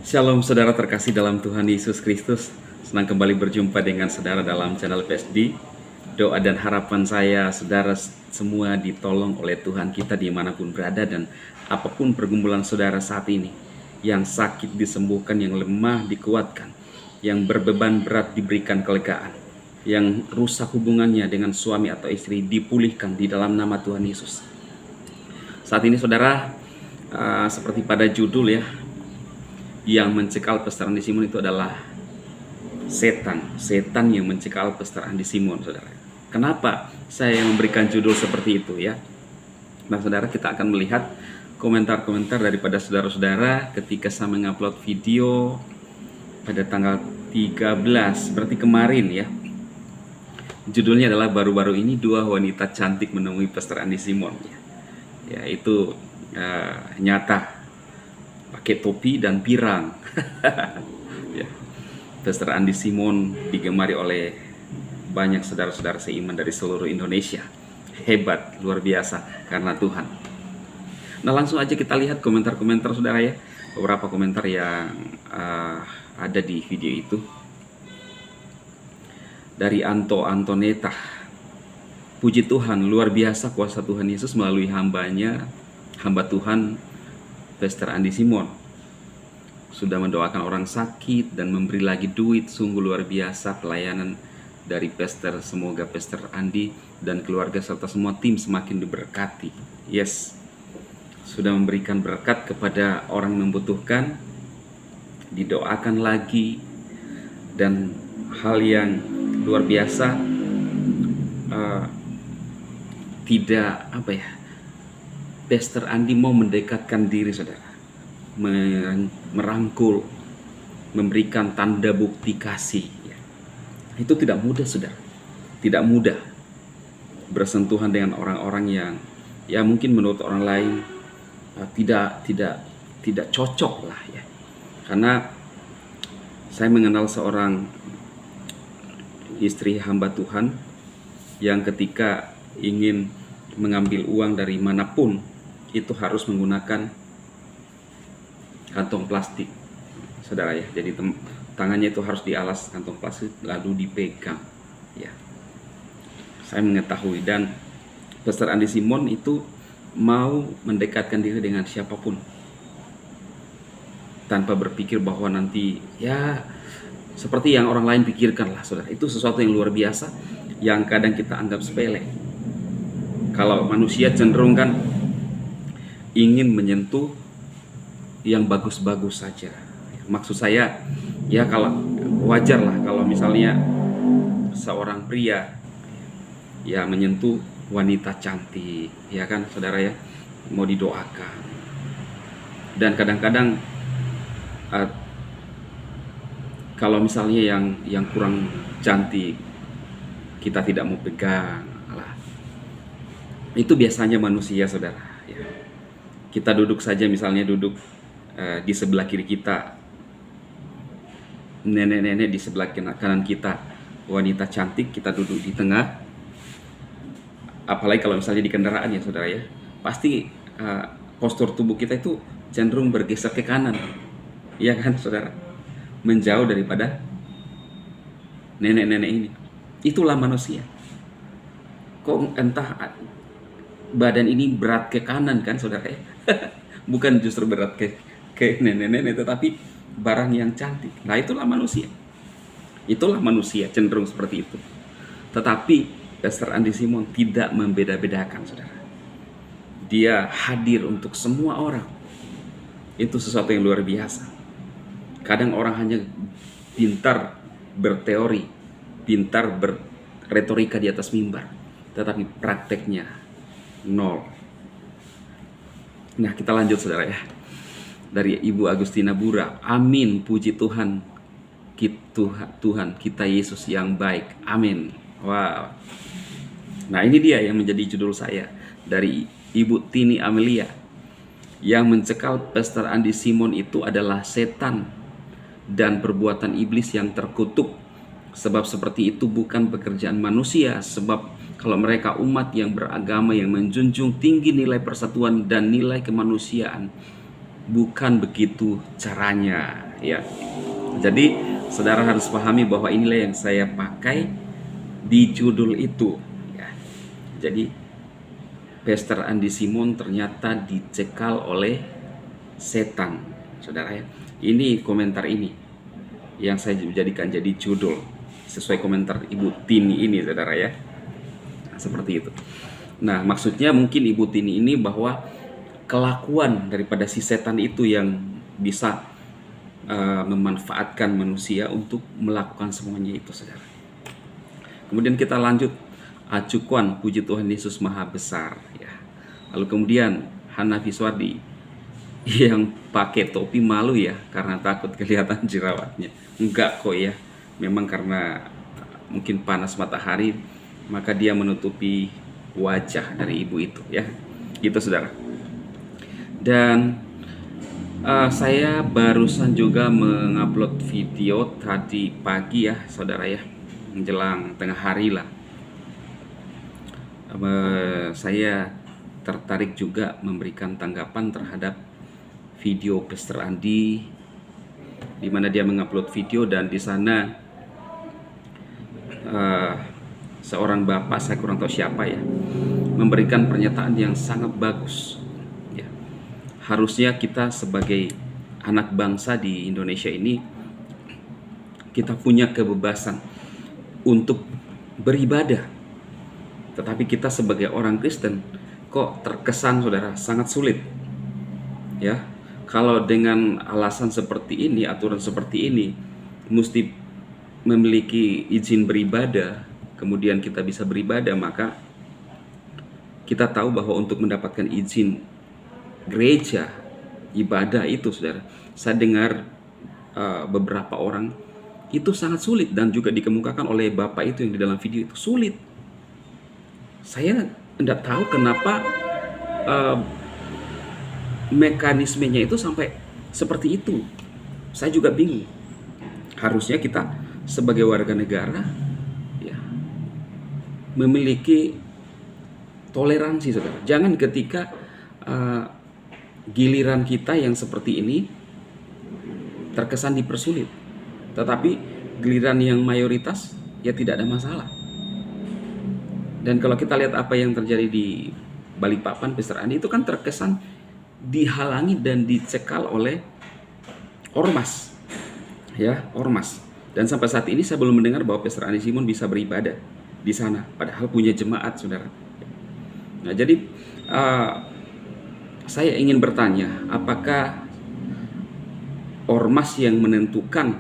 Shalom saudara terkasih dalam Tuhan Yesus Kristus. Senang kembali berjumpa dengan saudara dalam channel PSD. Doa dan harapan saya saudara semua ditolong oleh Tuhan kita dimanapun berada, dan apapun pergumulan saudara saat ini. Yang sakit disembuhkan, yang lemah dikuatkan, yang berbeban berat diberikan kelegaan, yang rusak hubungannya dengan suami atau istri dipulihkan di dalam nama Tuhan Yesus. Saat ini saudara, seperti pada judul ya, yang mencekal Pastor Andi Simon itu adalah setan yang mencekal Pastor Andi Simon, saudara. Kenapa saya memberikan judul seperti itu ya? Nah saudara, kita akan melihat komentar-komentar daripada saudara-saudara ketika saya mengupload video pada tanggal 13, berarti kemarin ya. Judulnya adalah baru-baru ini dua wanita cantik menemui Pastor Andi Simon ya, itu nyata pakai topi dan pirang. Ya. Pastor Andi Simon digemari oleh banyak saudara-saudara seiman dari seluruh Indonesia. Hebat, luar biasa karena Tuhan. Nah langsung aja kita lihat komentar-komentar saudara ya. Beberapa komentar yang ada di video itu. Dari Antoneta. Puji Tuhan, luar biasa kuasa Tuhan Yesus melalui hamba Tuhan Pastor Andi Simon. Sudah mendoakan orang sakit dan memberi lagi duit. Sungguh luar biasa pelayanan dari Pastor. Semoga Pastor Andi dan keluarga serta semua tim semakin diberkati. Yes, sudah memberikan berkat kepada orang membutuhkan, didoakan lagi. Dan hal yang luar biasa, Pastor Andi mau mendekatkan diri saudara, merangkul, memberikan tanda bukti kasih ya. Itu tidak mudah saudara, tidak mudah bersentuhan dengan orang-orang yang ya mungkin menurut orang lain tidak cocok lah ya. Karena saya mengenal seorang istri hamba Tuhan yang ketika ingin mengambil uang dari manapun itu harus menggunakan kantong plastik saudara ya. Jadi tangannya itu harus dialas kantong plastik lalu dipegang ya. Saya mengetahui, dan Pastor Andi Simon itu mau mendekatkan diri dengan siapapun tanpa berpikir bahwa nanti ya seperti yang orang lain pikirkan lah saudara. Itu sesuatu yang luar biasa yang kadang kita anggap sepele. Kalau manusia cenderung kan ingin menyentuh yang bagus-bagus saja. Maksud saya ya, kalau wajar lah kalau misalnya seorang pria ya menyentuh wanita cantik ya kan saudara ya, mau didoakan. Dan kadang-kadang kalau misalnya yang kurang cantik kita tidak mau pegang lah. Itu biasanya manusia saudara ya. Kita duduk saja, misalnya duduk di sebelah kiri kita nenek-nenek, di sebelah kanan kita wanita cantik, kita duduk di tengah. Apalagi kalau misalnya di kendaraan ya saudara ya, pasti postur tubuh kita itu cenderung bergeser ke kanan ya kan saudara, menjauh daripada nenek-nenek ini. Itulah manusia. Kok entah badan ini berat ke kanan kan saudara ya. Bukan justru berat ke nenek-nenek, tetapi barang yang cantik. Nah itulah manusia. Itulah manusia cenderung seperti itu. Tetapi Pastor Andi Simon tidak membeda-bedakan saudara. Dia hadir untuk semua orang. Itu sesuatu yang luar biasa. Kadang orang hanya pintar berteori, pintar berretorika di atas mimbar, tetapi prakteknya nol. Nah kita lanjut saudara ya. Dari Ibu Agustina Bura, amin, puji Tuhan, Tuhan kita Yesus yang baik, amin. Wow. Nah ini dia yang menjadi judul saya. Dari Ibu Tini Amelia, yang mencekal Pastor Andi Simon itu adalah setan dan perbuatan iblis yang terkutuk. Sebab seperti itu bukan pekerjaan manusia. Sebab kalau mereka umat yang beragama yang menjunjung tinggi nilai persatuan dan nilai kemanusiaan, bukan begitu caranya ya. Jadi saudara harus pahami bahwa inilah yang saya pakai di judul itu, ya. Jadi Pastor Andi Simon ternyata dicekal oleh setan, saudara ya. Ini komentar ini yang saya jadikan jadi judul sesuai komentar Ibu Tini ini, saudara ya. Nah, seperti itu. Nah, maksudnya mungkin Ibu Tini ini bahwa kelakuan daripada si setan itu yang bisa memanfaatkan manusia untuk melakukan semuanya itu, saudara. Kemudian kita lanjut, acukuan puji Tuhan Yesus Maha Besar, ya. Lalu kemudian Hana Fiswadi yang pakai topi malu ya karena takut kelihatan jerawatnya. Enggak kok ya, memang karena mungkin panas matahari maka dia menutupi wajah dari ibu itu, ya. Gitu, saudara. Dan saya barusan juga mengupload video tadi pagi ya, saudara ya, menjelang tengah hari lah. Saya tertarik juga memberikan tanggapan terhadap video Pastor Andi, di mana dia mengupload video dan di sana seorang bapak, saya kurang tahu siapa ya, memberikan pernyataan yang sangat bagus. Ya. Harusnya kita sebagai anak bangsa di Indonesia ini kita punya kebebasan untuk beribadah. Tetapi kita sebagai orang Kristen kok terkesan, saudara, sangat sulit. Ya. Kalau dengan alasan seperti ini, aturan seperti ini, mesti memiliki izin beribadah, kemudian kita bisa beribadah, maka kita tahu bahwa untuk mendapatkan izin gereja, ibadah itu, saudara, saya dengar beberapa orang itu sangat sulit, dan juga dikemukakan oleh bapak itu yang di dalam video itu sulit. Saya tidak tahu kenapa mekanismenya itu sampai seperti itu. Saya juga bingung. Harusnya kita sebagai warga negara ya memiliki toleransi, saudara. Jangan ketika giliran kita yang seperti ini terkesan dipersulit, tetapi giliran yang mayoritas ya tidak ada masalah. Dan kalau kita lihat apa yang terjadi di Balikpapan, Pastor Andi itu kan terkesan dihalangi dan dicekal oleh ormas, ya, ormas. Dan sampai saat ini saya belum mendengar bahwa Pastor Andi Simon bisa beribadah di sana, padahal punya jemaat, saudara. Nah, jadi saya ingin bertanya, apakah ormas yang menentukan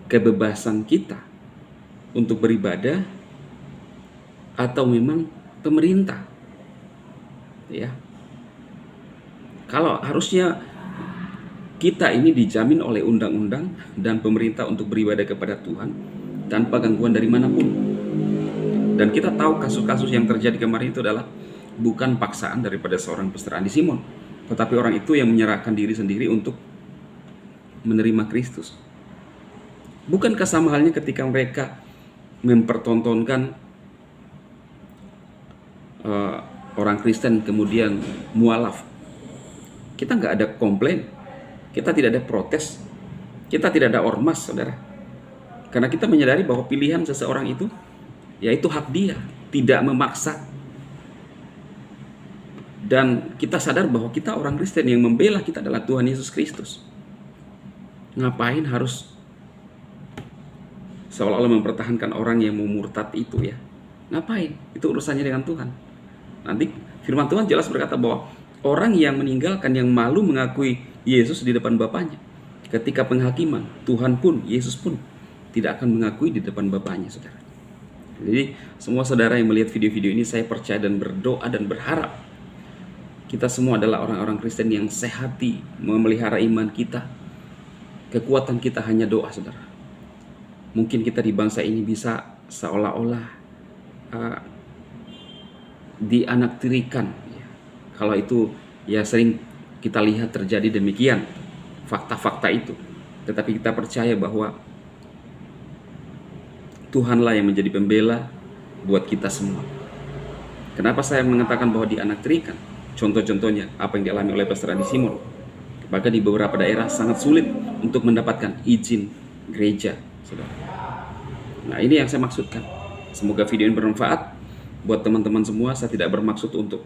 kebebasan kita untuk beribadah atau memang pemerintah? Ya. Kalau harusnya kita ini dijamin oleh undang-undang dan pemerintah untuk beribadah kepada Tuhan tanpa gangguan dari manapun. Dan kita tahu kasus-kasus yang terjadi kemarin itu adalah bukan paksaan daripada seorang Pastor Andi Simon, tetapi orang itu yang menyerahkan diri sendiri untuk menerima Kristus. Bukankah sama halnya ketika mereka mempertontonkan orang Kristen kemudian mualaf? Kita nggak ada komplain, kita tidak ada protes, kita tidak ada ormas, saudara. Karena kita menyadari bahwa pilihan seseorang itu, yaitu hak dia, tidak memaksa. Dan kita sadar bahwa kita orang Kristen, yang membela kita adalah Tuhan Yesus Kristus. Ngapain harus seolah-olah mempertahankan orang yang mau murtad itu, ya? Ngapain? Itu urusannya dengan Tuhan. Nanti firman Tuhan jelas berkata bahwa orang yang meninggalkan, yang malu mengakui Yesus di depan Bapaknya, ketika penghakiman, Tuhan pun, Yesus pun tidak akan mengakui di depan Bapaknya, saudara. Jadi semua saudara yang melihat video-video ini, saya percaya dan berdoa dan berharap kita semua adalah orang-orang Kristen yang sehati memelihara iman kita. Kekuatan kita hanya doa, saudara. Mungkin kita di bangsa ini bisa seolah-olah dianaktirikan. Kalau itu ya sering kita lihat terjadi demikian, fakta-fakta itu. Tetapi kita percaya bahwa Tuhanlah yang menjadi pembela buat kita semua. Kenapa saya mengatakan bahwa dianaktirikan? Contoh-contohnya apa yang dialami oleh Pastor Andi Simon. Bahkan di beberapa daerah sangat sulit untuk mendapatkan izin gereja, saudara. Nah, ini yang saya maksudkan. Semoga video ini bermanfaat buat teman-teman semua. Saya tidak bermaksud untuk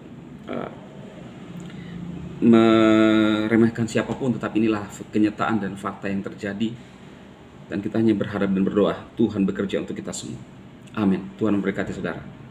meremehkan siapapun, tetapi inilah kenyataan dan fakta yang terjadi. Dan kita hanya berharap dan berdoa Tuhan bekerja untuk kita semua. Amin. Tuhan memberkati saudara.